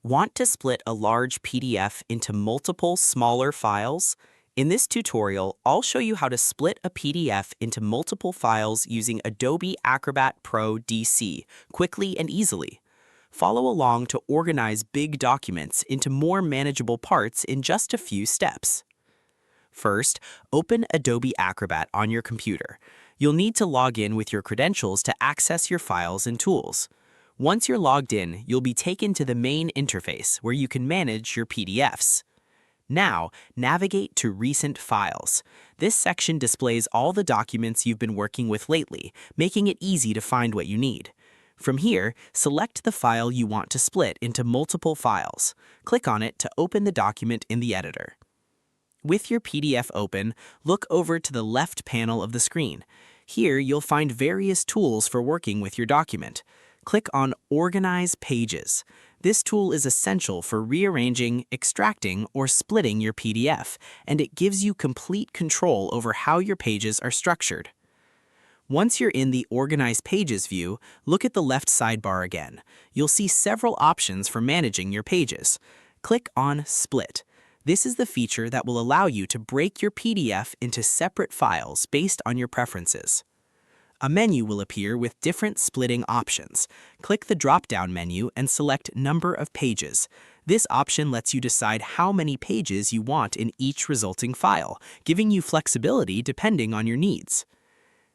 Want to split a large PDF into multiple smaller files? In this tutorial, I'll show you how to split a PDF into multiple files using Adobe Acrobat Pro DC quickly and easily. Follow along to organize big documents into more manageable parts in just a few steps. First, open Adobe Acrobat on your computer. You'll need to log in with your credentials to access your files and tools. Once you're logged in, you'll be taken to the main interface where you can manage your PDFs. Now, navigate to Recent Files. This section displays all the documents you've been working with lately, making it easy to find what you need. From here, select the file you want to split into multiple files. Click on it to open the document in the editor. With your PDF open, look over to the left panel of the screen. Here, you'll find various tools for working with your document. Click on Organize Pages. This tool is essential for rearranging, extracting, or splitting your PDF, and it gives you complete control over how your pages are structured. Once you're in the Organize Pages view, look at the left sidebar again. You'll see several options for managing your pages. Click on Split. This is the feature that will allow you to break your PDF into separate files based on your preferences. A menu will appear with different splitting options. Click the drop-down menu and select Number of Pages. This option lets you decide how many pages you want in each resulting file, giving you flexibility depending on your needs.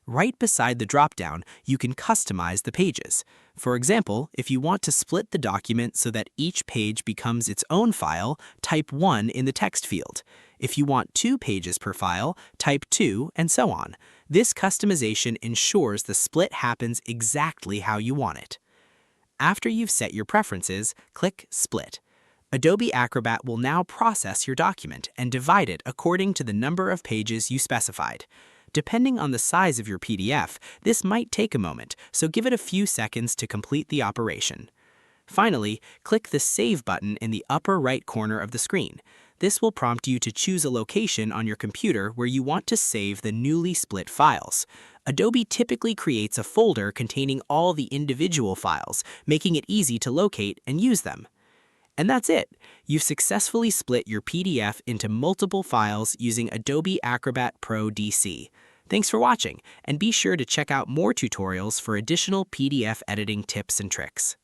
Right beside the drop-down, you can customize the pages. For example, if you want to split the document so that each page becomes its own file, type 1 in the text field. If you want 2 pages per file, type 2, and so on. This customization ensures the split happens exactly how you want it. After you've set your preferences, click Split. Adobe Acrobat will now process your document and divide it according to the number of pages you specified. Depending on the size of your PDF, this might take a moment, so give it a few seconds to complete the operation. Finally, click the Save button in the upper right corner of the screen. This will prompt you to choose a location on your computer where you want to save the newly split files. Adobe typically creates a folder containing all the individual files, making it easy to locate and use them. And that's it. You've successfully split your PDF into multiple files using Adobe Acrobat Pro DC. Thanks for watching, and be sure to check out more tutorials for additional PDF editing tips and tricks.